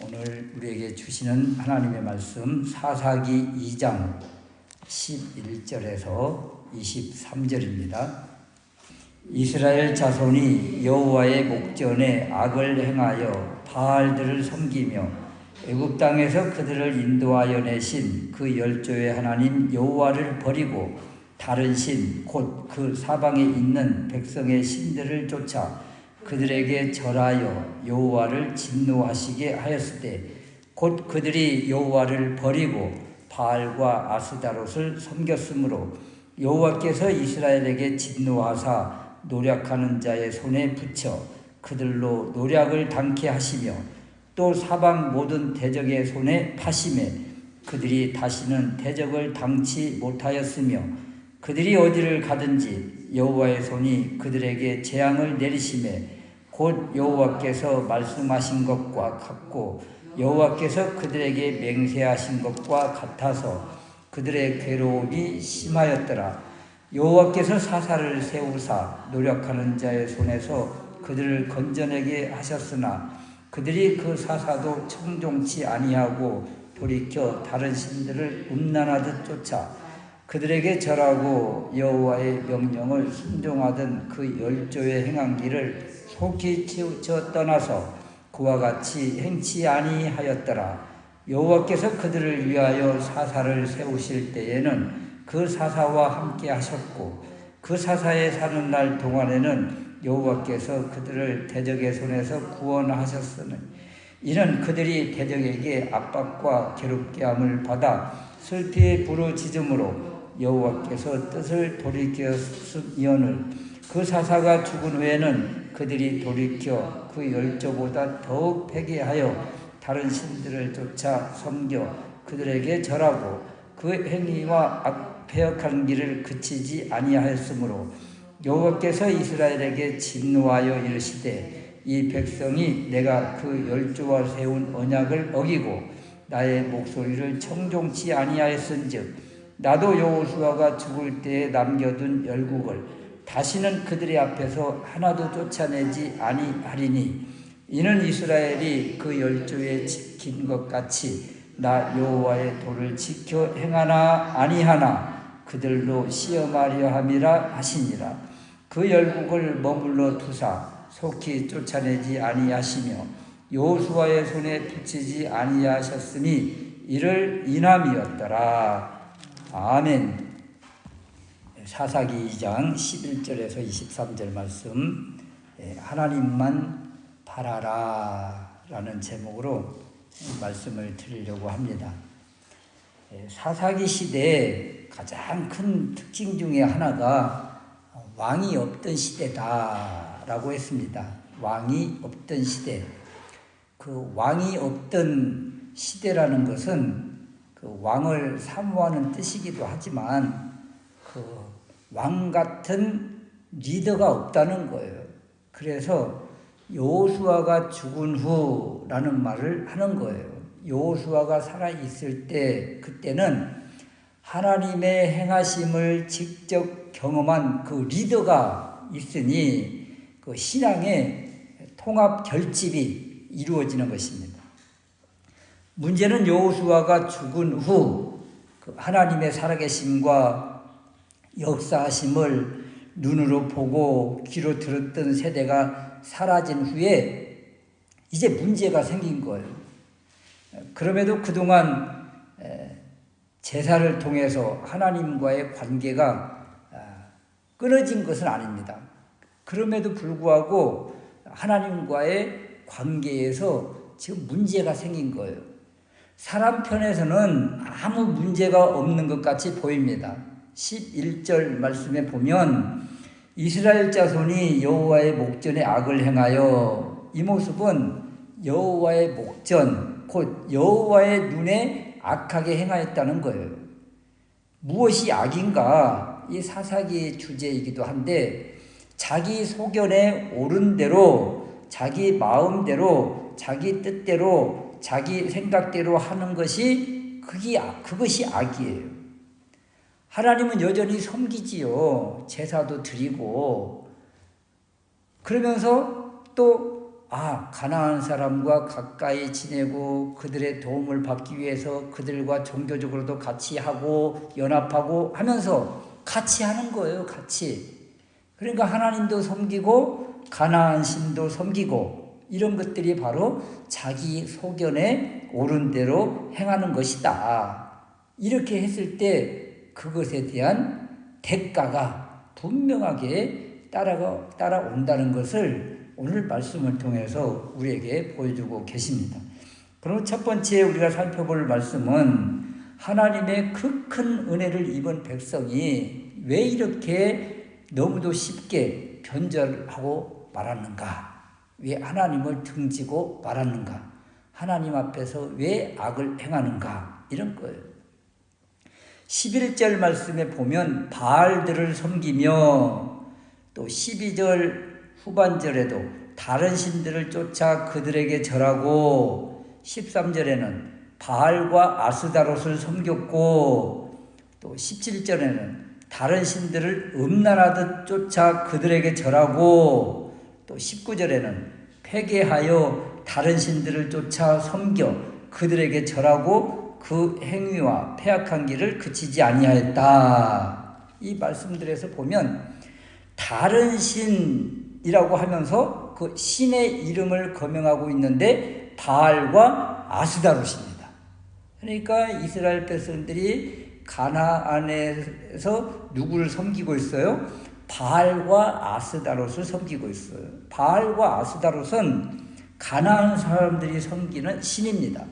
오늘 우리에게 주시는 하나님의 말씀 사사기 2장 11절에서 23절입니다. 이스라엘 자손이 여호와의 목전에 악을 행하여 바알들을 섬기며 애굽 땅에서 그들을 인도하여 내신 그 열조의 하나님 여호와를 버리고 다른 신 곧 그 사방에 있는 백성의 신들을 쫓아 그들에게 절하여 여호와를 진노하시게 하였으되 곧 그들이 여호와를 버리고 바알과 아스다롯을 섬겼으므로 여호와께서 이스라엘에게 진노하사 노략하는 자의 손에 붙여 그들로 노략을 당케 하시며 또 사방 모든 대적의 손에 파심에 그들이 다시는 대적을 당치 못하였으며 그들이 어디를 가든지 여호와의 손이 그들에게 재앙을 내리심에 곧 여호와께서 말씀하신 것과 같고 여호와께서 그들에게 맹세하신 것과 같아서 그들의 괴로움이 심하였더라. 여호와께서 사사를 세우사 노력하는 자의 손에서 그들을 건져내게 하셨으나 그들이 그 사사도 청종치 아니하고 돌이켜 다른 신들을 음란하듯 쫓아 그들에게 절하고 여호와의 명령을 순종하던 그 열조의 행한 길을 속히 치우쳐 떠나서 그와 같이 행치 아니하였더라. 여호와께서 그들을 위하여 사사를 세우실 때에는 그 사사와 함께 하셨고 그 사사에 사는 날 동안에는 여호와께서 그들을 대적의 손에서 구원하셨으니 이는 그들이 대적에게 압박과 괴롭게 함을 받아 슬피 부르짖음으로 여호와께서 뜻을 돌이켰음이오늘 그 사사가 죽은 후에는 그들이 돌이켜 그 열조보다 더욱 회개하여 다른 신들을 쫓아 섬겨 그들에게 절하고 그 행위와 패역한 길을 그치지 아니하였으므로 여호와께서 이스라엘에게 진노하여 이르시되 이 백성이 내가 그 열조와 세운 언약을 어기고 나의 목소리를 청종치 아니하였은즉 나도 여호수아가 죽을 때에 남겨둔 열국을 다시는 그들의 앞에서 하나도 쫓아내지 아니하리니 이는 이스라엘이 그 열조에 지킨 것 같이 나 여호와의 도를 지켜 행하나 아니하나 그들로 시험하려 함이라 하시니라. 그 열국을 머물러 두사 속히 쫓아내지 아니하시며 여호수아의 손에 붙이지 아니하셨으니 이를 인함이었더라. 아멘. 사사기 2장 11절에서 23절 말씀 하나님만 바라라 라는 제목으로 말씀을 드리려고 합니다. 사사기 시대의 가장 큰 특징 중에 하나가 왕이 없던 시대다라고 했습니다. 왕이 없던 시대. 그 왕이 없던 시대라는 것은 그 왕을 사모하는 뜻이기도 하지만 그 왕 같은 리더가 없다는 거예요. 그래서 여호수아가 죽은 후라는 말을 하는 거예요. 여호수아가 살아있을 때 그때는 하나님의 행하심을 직접 경험한 그 리더가 있으니 그 신앙의 통합 결집이 이루어지는 것입니다. 문제는 여호수아가 죽은 후 그 하나님의 살아계심과 역사하심을 눈으로 보고 귀로 들었던 세대가 사라진 후에 이제 문제가 생긴 거예요. 그럼에도 그동안 제사를 통해서 하나님과의 관계가 끊어진 것은 아닙니다. 그럼에도 불구하고 하나님과의 관계에서 지금 문제가 생긴 거예요. 사람 편에서는 아무 문제가 없는 것 같이 보입니다. 11절 말씀에 보면 이스라엘 자손이 여호와의 목전에 악을 행하여 이 모습은 여호와의 목전 곧 여호와의 눈에 악하게 행하였다는 거예요. 무엇이 악인가? 이 사사기의 주제이기도 한데 자기 소견에 옳은 대로 자기 마음대로 자기 뜻대로 자기 생각대로 하는 것이 그것이 악이에요. 하나님은 여전히 섬기지요. 제사도 드리고 그러면서 또 가나안 사람과 가까이 지내고 그들의 도움을 받기 위해서 그들과 종교적으로도 같이 하고 연합하고 하면서 같이 하는 거예요. 같이. 그러니까 하나님도 섬기고 가나안 신도 섬기고 이런 것들이 바로 자기 소견에 옳은 대로 행하는 것이다. 이렇게 했을 때 그것에 대한 대가가 분명하게 따라온다는 것을 오늘 말씀을 통해서 우리에게 보여주고 계십니다. 그럼 첫 번째 우리가 살펴볼 말씀은 하나님의 그 큰 은혜를 입은 백성이 왜 이렇게 너무도 쉽게 변절하고 말았는가? 왜 하나님을 등지고 말았는가? 하나님 앞에서 왜 악을 행하는가? 이런 거예요. 11절 말씀에 보면 바알들을 섬기며 또 12절 후반절에도 다른 신들을 쫓아 그들에게 절하고 13절에는 바알과 아스다롯을 섬겼고 또 17절에는 다른 신들을 음란하듯 쫓아 그들에게 절하고 또 19절에는 회개하여 다른 신들을 쫓아 섬겨 그들에게 절하고 그 행위와 패악한 길을 그치지 아니하였다. 이 말씀들에서 보면 다른 신이라고 하면서 그 신의 이름을 거명하고 있는데 바알과 아스다롯입니다. 그러니까 이스라엘 백성들이 가나안에서 누구를 섬기고 있어요? 바알과 아스다롯을 섬기고 있어요. 바알과 아스다롯은 가나안 사람들이 섬기는 신입니다.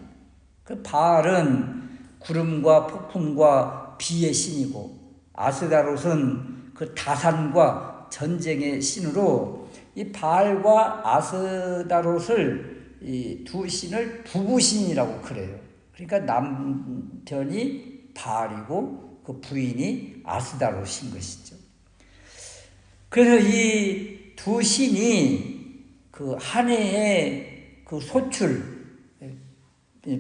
그 바알은 구름과 폭풍과 비의 신이고 아스다롯은 그 다산과 전쟁의 신으로 이 바알과 아스다롯을 이 두 신을 부부신이라고 그래요. 그러니까 남편이 바알이고 그 부인이 아스다롯인 것이죠. 그래서 이 두 신이 그 한 해의 그 소출,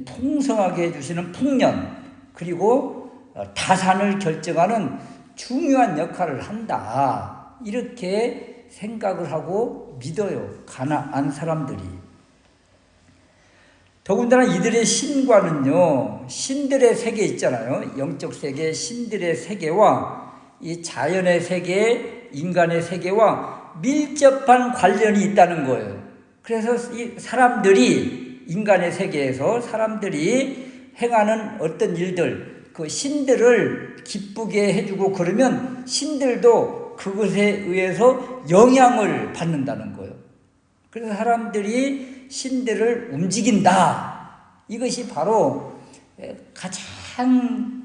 풍성하게 해주시는 풍년, 그리고 다산을 결정하는 중요한 역할을 한다. 이렇게 생각을 하고 믿어요. 가나안 사람들이. 더군다나 이들의 신과는요, 신들의 세계 있잖아요. 영적 세계, 신들의 세계와 이 자연의 세계, 인간의 세계와 밀접한 관련이 있다는 거예요. 그래서 이 사람들이, 인간의 세계에서 사람들이 행하는 어떤 일들, 그 신들을 기쁘게 해주고 그러면 신들도 그것에 의해서 영향을 받는다는 거예요. 그래서 사람들이 신들을 움직인다. 이것이 바로 가장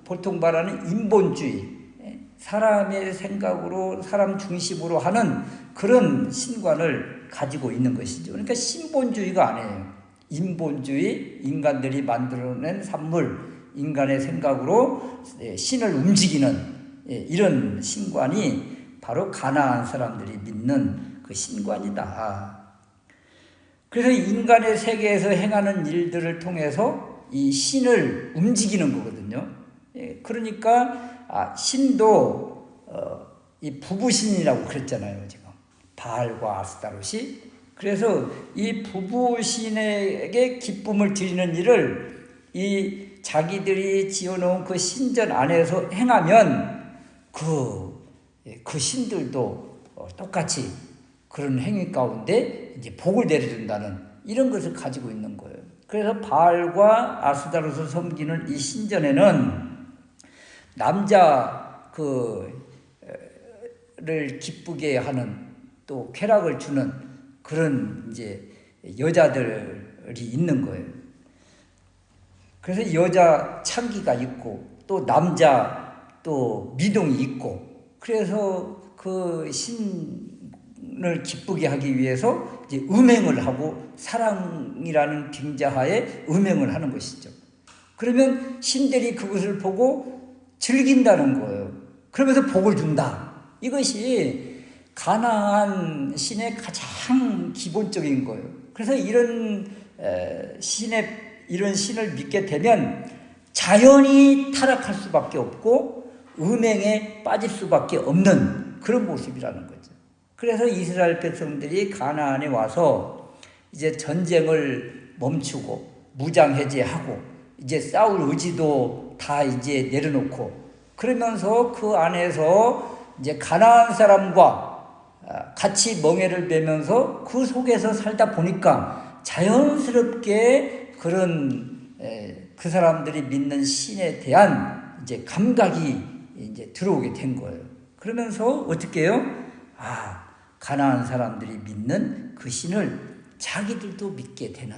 보통 말하는 인본주의, 사람의 생각으로 사람 중심으로 하는 그런 신관을 가지고 있는 것이죠. 그러니까 신본주의가 아니에요. 인본주의, 인간들이 만들어낸 산물, 인간의 생각으로 신을 움직이는 이런 신관이 바로 가나안 사람들이 믿는 그 신관이다. 그래서 인간의 세계에서 행하는 일들을 통해서 이 신을 움직이는 거거든요. 그러니까 신도 이 부부신이라고 그랬잖아요. 지금 바알과 아스다롯이. 그래서 이 부부신에게 기쁨을 드리는 일을 이 자기들이 지어놓은 그 신전 안에서 행하면 그 신들도 똑같이 그런 행위 가운데 이제 복을 내려준다는 이런 것을 가지고 있는 거예요. 그래서 바알과 아스다롯을 섬기는 이 신전에는 남자 를 기쁘게 하는 또 쾌락을 주는 그런 이제 여자들이 있는 거예요. 그래서 여자 창기가 있고 또 남자 또 미동이 있고 그래서 그 신을 기쁘게 하기 위해서 이제 음행을 하고 사랑이라는 빙자하에 음행을 하는 것이죠. 그러면 신들이 그것을 보고 즐긴다는 거예요. 그러면서 복을 준다. 이것이 가나안 신의 가장 기본적인 거예요. 그래서 이런 신을 믿게 되면 자연히 타락할 수밖에 없고 음행에 빠질 수밖에 없는 그런 모습이라는 거죠. 그래서 이스라엘 백성들이 가나안에 와서 이제 전쟁을 멈추고 무장 해제하고 이제 싸울 의지도 다 이제 내려놓고 그러면서 그 안에서 이제 가나안 사람과 같이 멍에를 매면서 그 속에서 살다 보니까 자연스럽게 그런 그 사람들이 믿는 신에 대한 이제 감각이 이제 들어오게 된 거예요. 그러면서 어떻게 해요? 가나안 사람들이 믿는 그 신을 자기들도 믿게 되는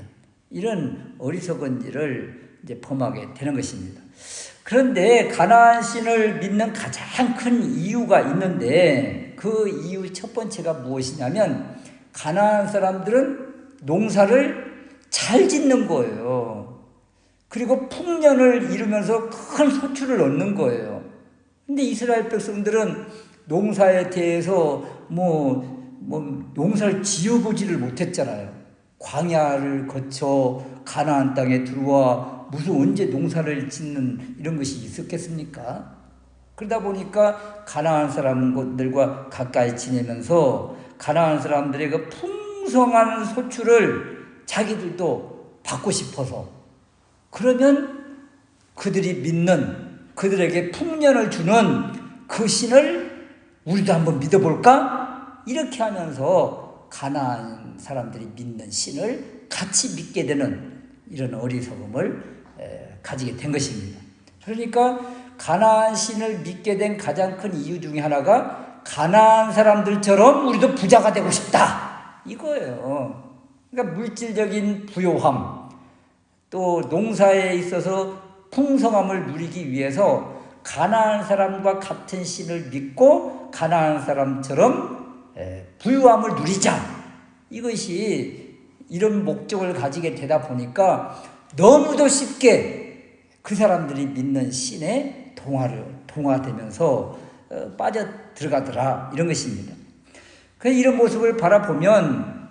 이런 어리석은 일을 이제 범하게 되는 것입니다. 그런데 가나안 신을 믿는 가장 큰 이유가 있는데 그 이유 첫 번째가 무엇이냐면 가나안 사람들은 농사를 잘 짓는 거예요. 그리고 풍년을 이루면서 큰 소출을 얻는 거예요. 근데 이스라엘 백성들은 농사에 대해서 농사를 지어보지를 못했잖아요. 광야를 거쳐 가나안 땅에 들어와 무슨 언제 농사를 짓는 이런 것이 있었겠습니까? 그러다 보니까 가나안 사람들과 가까이 지내면서 가나안 사람들의 그 풍성한 소출을 자기들도 받고 싶어서 그러면 그들이 믿는 그들에게 풍년을 주는 그 신을 우리도 한번 믿어볼까? 이렇게 하면서 가나안 사람들이 믿는 신을 같이 믿게 되는 이런 어리석음을 가지게 된 것입니다. 그러니까 가나안 신을 믿게 된 가장 큰 이유 중에 하나가 가나안 사람들처럼 우리도 부자가 되고 싶다 이거예요. 그러니까 물질적인 부요함 또 농사에 있어서 풍성함을 누리기 위해서 가나안 사람과 같은 신을 믿고 가나안 사람처럼 부유함을 누리자. 이것이 이런 목적을 가지게 되다 보니까 너무도 쉽게 그 사람들이 믿는 신에 동화되면서 빠져 들어가더라 이런 것입니다. 그래서 이런 모습을 바라보면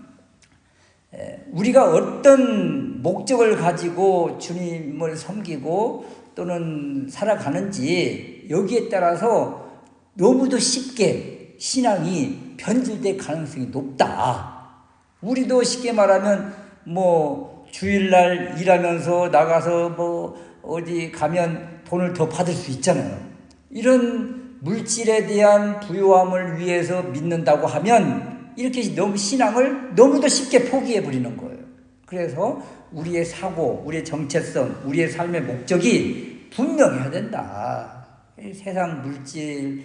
우리가 어떤 목적을 가지고 주님을 섬기고 또는 살아가는지 여기에 따라서 너무도 쉽게 신앙이 변질될 가능성이 높다. 우리도 쉽게 말하면 주일날 일하면서 나가서 어디 가면 돈을 더 받을 수 있잖아요. 이런 물질에 대한 부요함을 위해서 믿는다고 하면 이렇게 신앙을 너무도 쉽게 포기해 버리는 거예요. 그래서 우리의 사고, 우리의 정체성, 우리의 삶의 목적이 분명해야 된다. 세상 물질,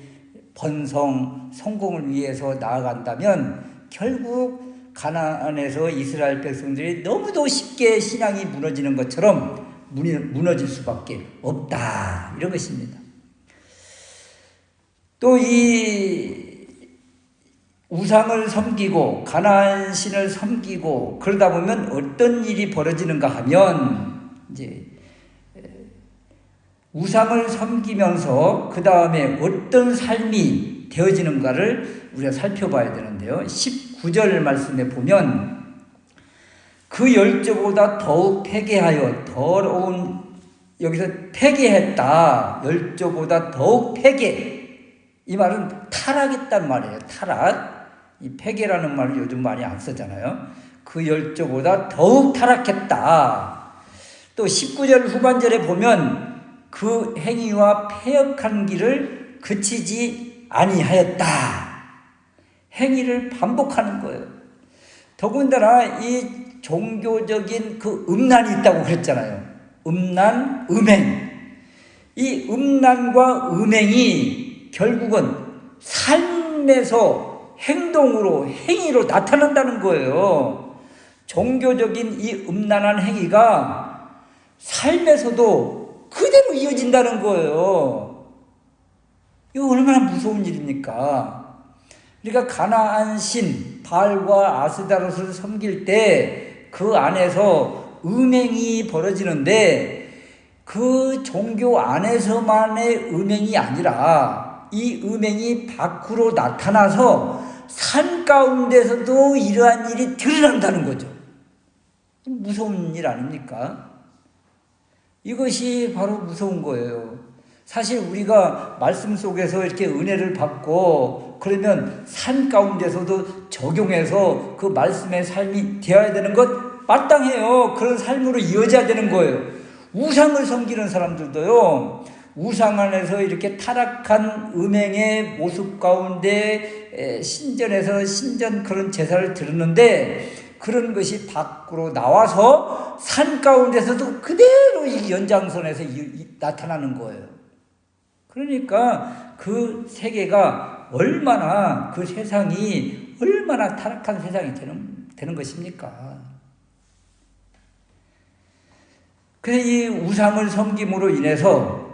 번성, 성공을 위해서 나아간다면 결국 가나안에서 이스라엘 백성들이 너무도 쉽게 신앙이 무너지는 것처럼 무너질 수밖에 없다. 이런 것입니다. 또 이 우상을 섬기고 가나안 신을 섬기고 그러다 보면 어떤 일이 벌어지는가 하면 이제 우상을 섬기면서 그 다음에 어떤 삶이 되어지는가를 우리가 살펴봐야 되는데요. 19절 말씀에 보면 그 열조보다 더욱 패괴하여 더러운 여기서 패괴했다. 열조보다 더욱 패괴. 이 말은 타락했단 말이에요. 타락. 이 패괴라는 말을 요즘 많이 안 쓰잖아요. 그 열조보다 더욱 타락했다. 또 19절 후반절에 보면 그 행위와 패역한 길을 그치지 아니하였다. 행위를 반복하는 거예요. 더군다나 이 종교적인 그 음란이 있다고 그랬잖아요. 음란, 음행. 이 음란과 음행이 결국은 삶에서 행동으로, 행위로 나타난다는 거예요. 종교적인 이 음란한 행위가 삶에서도 그대로 이어진다는 거예요. 이거 얼마나 무서운 일입니까? 그러니까 가나안 신, 바알과 아스다롯을 섬길 때 그 안에서 음행이 벌어지는데 그 종교 안에서만의 음행이 아니라 이 음행이 밖으로 나타나서 삶 가운데서도 이러한 일이 드러난다는 거죠. 무서운 일 아닙니까? 이것이 바로 무서운 거예요. 사실 우리가 말씀 속에서 이렇게 은혜를 받고 그러면 삶 가운데서도 적용해서 그 말씀의 삶이 되어야 되는 것 마땅해요. 그런 삶으로 이어져야 되는 거예요. 우상을 섬기는 사람들도요, 우상 안에서 이렇게 타락한 음행의 모습 가운데 신전에서 신전 그런 제사를 드렸는데, 그런 것이 밖으로 나와서 산 가운데서도 그대로 이 연장선에서 나타나는 거예요. 그러니까 그 세계가 얼마나, 그 세상이 얼마나 타락한 세상이 되는 것입니까? 그래서 이 우상을 섬김으로 인해서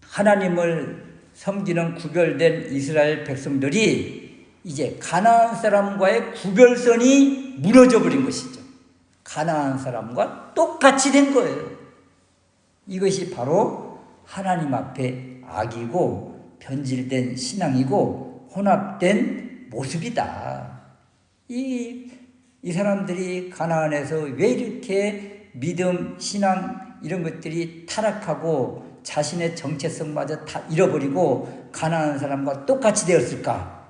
하나님을 섬기는 구별된 이스라엘 백성들이 이제 가나안 사람과의 구별선이 무너져 버린 것이죠. 가나안 사람과 똑같이 된 거예요. 이것이 바로 하나님 앞에 악이고 변질된 신앙이고 혼합된 모습이다. 이 사람들이 가나안에서 왜 이렇게 믿음, 신앙 이런 것들이 타락하고 자신의 정체성마저 다 잃어버리고 가나안 사람과 똑같이 되었을까?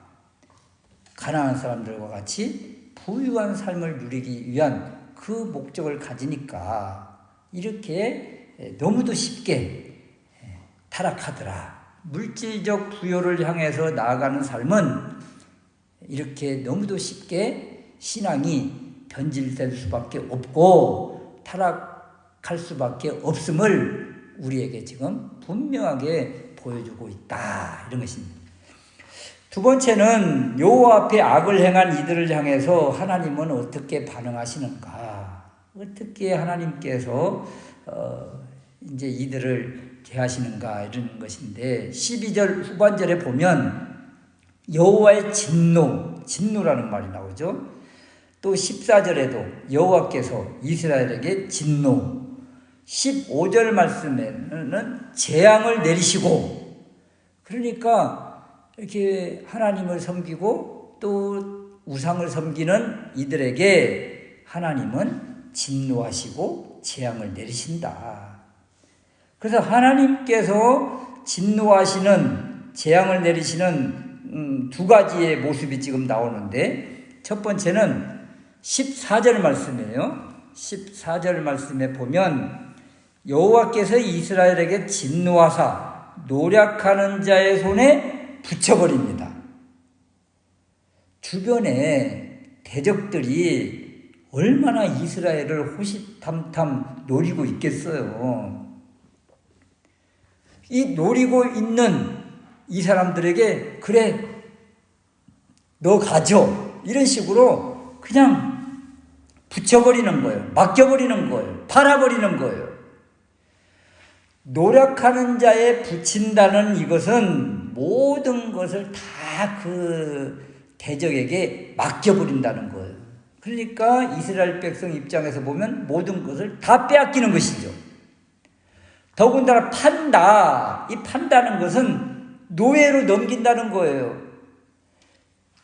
가나안 사람들과 같이 부유한 삶을 누리기 위한 그 목적을 가지니까 이렇게 너무도 쉽게 타락하더라. 물질적 부여를 향해서 나아가는 삶은 이렇게 너무도 쉽게 신앙이 변질될 수밖에 없고 타락할 수밖에 없음을 우리에게 지금 분명하게 보여주고 있다, 이런 것입니다. 두 번째는 여호와 앞에 악을 행한 이들을 향해서 하나님은 어떻게 반응하시는가? 어떻게 하나님께서 이제 이들을 대하시는가, 이런 것인데, 12절 후반절에 보면 여호와의 진노라는 말이 나오죠. 또 14절에도 여호와께서 이스라엘에게 진노, 15절 말씀에는 재앙을 내리시고, 그러니까 이렇게 하나님을 섬기고 또 우상을 섬기는 이들에게 하나님은 진노하시고 재앙을 내리신다. 그래서 하나님께서 진노하시는, 재앙을 내리시는 두 가지의 모습이 지금 나오는데, 첫 번째는 14절 말씀이에요. 14절 말씀에 보면 여호와께서 이스라엘에게 진노하사 노략하는 자의 손에 붙여버립니다. 주변에 대적들이 얼마나 이스라엘을 호시탐탐 노리고 있겠어요. 이 노리고 있는 이 사람들에게 그래, 너 가져, 이런 식으로 그냥 붙여버리는 거예요. 맡겨버리는 거예요. 팔아버리는 거예요. 노력하는 자에 붙인다는 이것은 모든 것을 다 그 대적에게 맡겨버린다는 거예요. 그러니까 이스라엘 백성 입장에서 보면 모든 것을 다 빼앗기는 것이죠. 더군다나 판다, 이 판다는 것은 노예로 넘긴다는 거예요.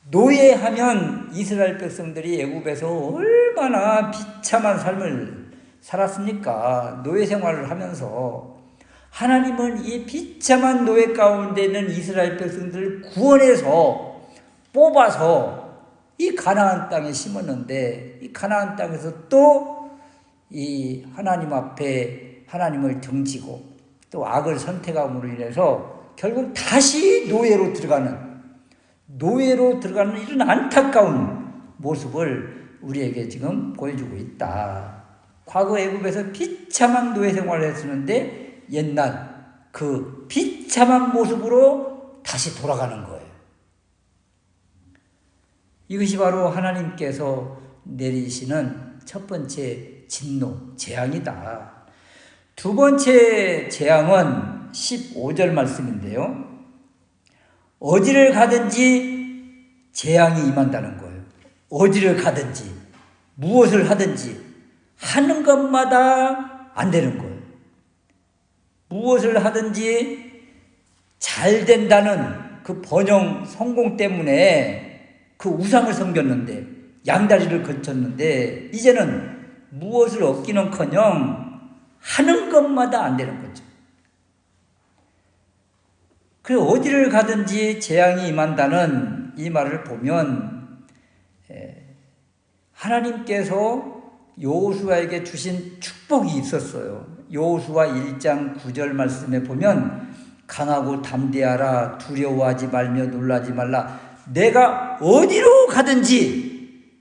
노예하면 이스라엘 백성들이 애굽에서 얼마나 비참한 삶을 살았습니까? 노예 생활을 하면서. 하나님은 이 비참한 노예 가운데 있는 이스라엘 백성들을 구원해서 뽑아서 이 가나안 땅에 심었는데, 이 가나안 땅에서 또 이 하나님 앞에 하나님을 등지고 또 악을 선택함으로 인해서 결국 다시 노예로 들어가는 이런 안타까운 모습을 우리에게 지금 보여주고 있다. 과거 애굽에서 비참한 노예 생활을 했었는데 옛날 그 비참한 모습으로 다시 돌아가는 거예요. 이것이 바로 하나님께서 내리시는 첫 번째 진노, 재앙이다. 두 번째 재앙은 15절 말씀인데요. 어디를 가든지 재앙이 임한다는 거예요. 어디를 가든지 무엇을 하든지 하는 것마다 안 되는 거예요. 무엇을 하든지 잘 된다는 그 번영 성공 때문에 그 우상을 섬겼는데, 양다리를 걸쳤는데 이제는 무엇을 얻기는커녕 하는 것마다 안 되는 거죠. 그 어디를 가든지 재앙이 임한다는 이 말을 보면 하나님께서 여호수아에게 주신 축복이 있었어요. 여호수아 1장 9절 말씀에 보면 강하고 담대하라, 두려워하지 말며 놀라지 말라. 내가 어디로 가든지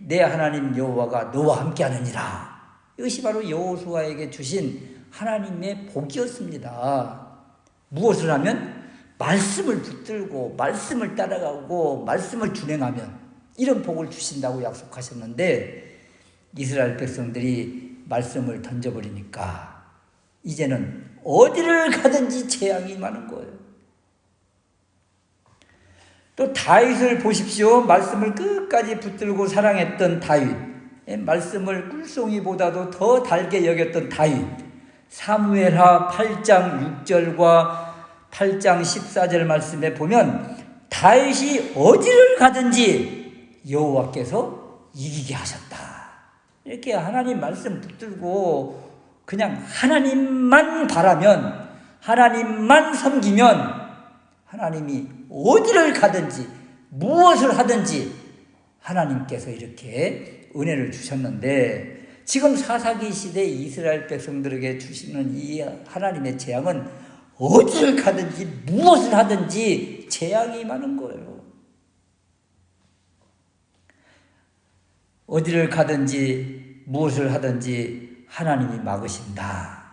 내 하나님 여호와가 너와 함께하느니라. 이것이 바로 여호수아에게 주신 하나님의 복이었습니다. 무엇을 하면? 말씀을 붙들고 말씀을 따라가고 말씀을 준행하면 이런 복을 주신다고 약속하셨는데 이스라엘 백성들이 말씀을 던져버리니까 이제는 어디를 가든지 재앙이 많은 거예요. 또 다윗을 보십시오. 말씀을 끝까지 붙들고 사랑했던 다윗, 말씀을 꿀송이보다도 더 달게 여겼던 다윗, 사무엘하 8장 6절과 8장 14절 말씀에 보면 다윗이 어디를 가든지 여호와께서 이기게 하셨다. 이렇게 하나님 말씀 붙들고 그냥 하나님만 바라면, 하나님만 섬기면 하나님이 어디를 가든지 무엇을 하든지 하나님께서 이렇게 은혜를 주셨는데, 지금 사사기 시대 이스라엘 백성들에게 주시는 이 하나님의 재앙은 어디를 가든지 무엇을 하든지 재앙이 많은 거예요. 어디를 가든지 무엇을 하든지 하나님이 막으신다.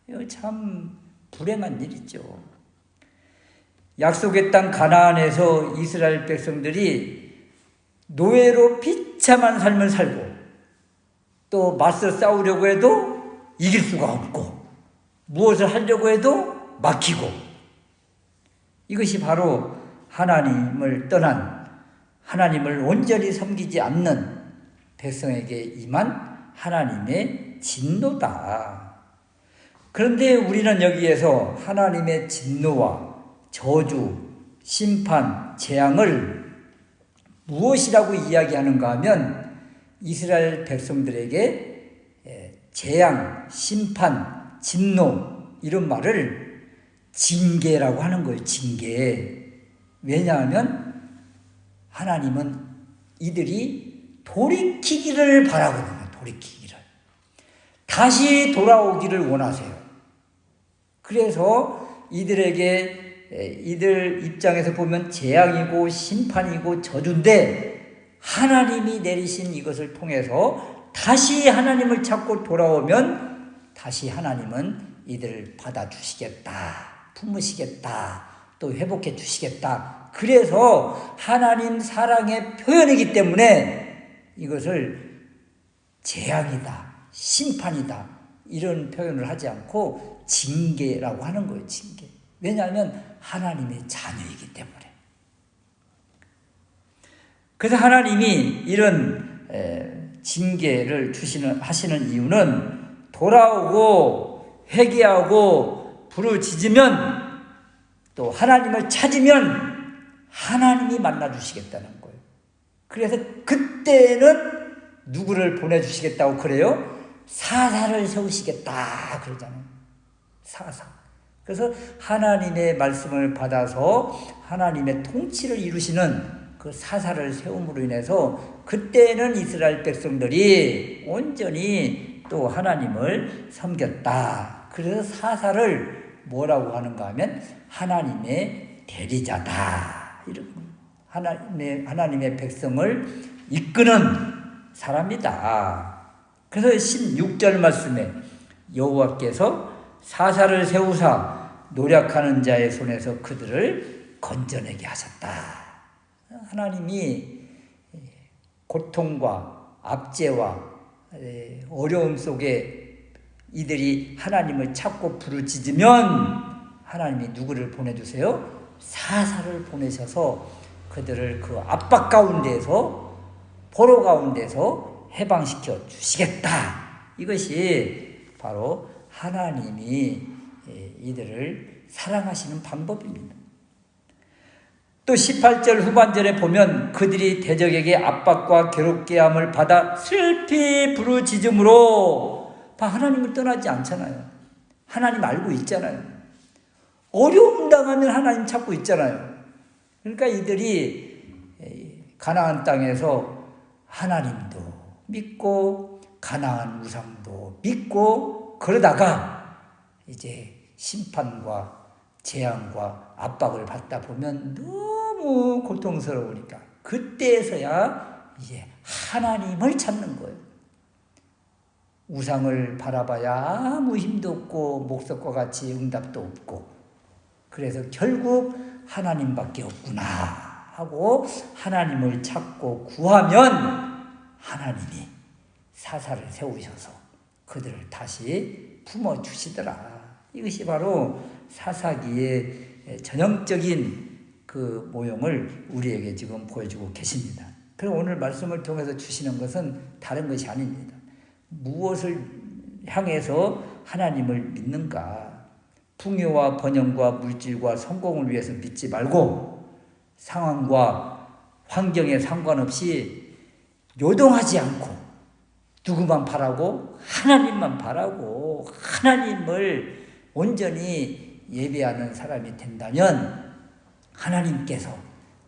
이거 참 불행한 일이죠. 약속의 땅 가나안에서 이스라엘 백성들이 노예로 비참한 삶을 살고 또 맞서 싸우려고 해도 이길 수가 없고 무엇을 하려고 해도 막히고, 이것이 바로 하나님을 떠난, 하나님을 온전히 섬기지 않는 백성에게 임한 하나님의 진노다. 그런데 우리는 여기에서 하나님의 진노와 저주, 심판, 재앙을 무엇이라고 이야기하는가 하면 이스라엘 백성들에게 재앙, 심판, 진노 이런 말을 징계라고 하는 거예요. 징계. 왜냐하면 하나님은 이들이 돌이키기를 바라거든요. 돌이키기를. 다시 돌아오기를 원하세요. 그래서 이들 입장에서 보면 재앙이고 심판이고 저주인데 하나님이 내리신 이것을 통해서 다시 하나님을 찾고 돌아오면 다시 하나님은 이들을 받아주시겠다, 품으시겠다, 또 회복해 주시겠다. 그래서 하나님 사랑의 표현이기 때문에 이것을 재앙이다, 심판이다 이런 표현을 하지 않고 징계라고 하는 거예요. 징계. 왜냐하면 하나님의 자녀이기 때문에. 그래서 하나님이 이런 징계를 하시는 이유는 돌아오고 회개하고 부르짖으면 또 하나님을 찾으면 하나님이 만나주시겠다는 거예요. 그래서 그때는 누구를 보내주시겠다고 그래요? 사사를 세우시겠다 그러잖아요. 사사. 그래서 하나님의 말씀을 받아서 하나님의 통치를 이루시는 그 사사를 세움으로 인해서 그때는 이스라엘 백성들이 온전히 또 하나님을 섬겼다. 그래서 사사를 뭐라고 하는가 하면 하나님의 대리자다. 이런 하나님의 백성을 이끄는 사람이다. 그래서 16절 말씀에 여호와께서 사사를 세우사 노력하는 자의 손에서 그들을 건져내게 하셨다. 하나님이 고통과 압제와 어려움 속에 이들이 하나님을 찾고 부르짖으면 하나님이 누구를 보내주세요? 사사를 보내셔서 그들을 그 압박 가운데서 포로 가운데서 해방시켜 주시겠다. 이것이 바로 하나님이 이들을 사랑하시는 방법입니다. 또 18절 후반절에 보면 그들이 대적에게 압박과 괴롭게 함을 받아 슬피 부르짖음으로 하나님을 떠나지 않잖아요. 하나님 알고 있잖아요. 어려움 당하면 하나님 찾고 있잖아요. 그러니까 이들이 가나안 땅에서 하나님도 믿고 가나안 우상도 믿고 그러다가 이제 심판과 재앙과 압박을 받다 보면 너무 고통스러우니까 그때서야 이제 하나님을 찾는 거예요. 우상을 바라봐야 아무 힘도 없고 목석과 같이 응답도 없고 그래서 결국 하나님밖에 없구나 하고 하나님을 찾고 구하면 하나님이 사사를 세우셔서 그들을 다시 품어주시더라. 이것이 바로 사사기의 전형적인 그 모형을 우리에게 지금 보여주고 계십니다. 그럼 오늘 말씀을 통해서 주시는 것은 다른 것이 아닙니다. 무엇을 향해서 하나님을 믿는가? 풍요와 번영과 물질과 성공을 위해서 믿지 말고 상황과 환경에 상관없이 요동하지 않고 누구만 바라고 하나님만 바라고 하나님을 온전히 예배하는 사람이 된다면 하나님께서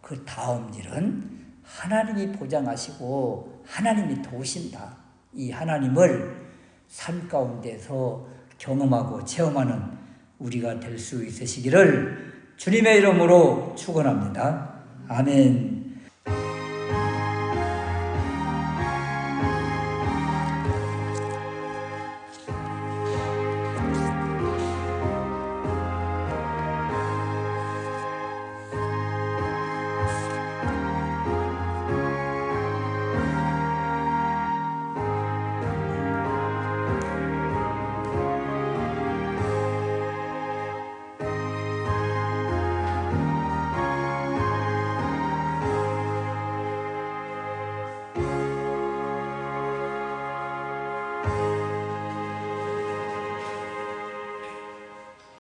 그 다음 일은 하나님이 보장하시고 하나님이 도우신다. 이 하나님을 삶 가운데서 경험하고 체험하는 우리가 될 수 있으시기를 주님의 이름으로 축원합니다. 아멘.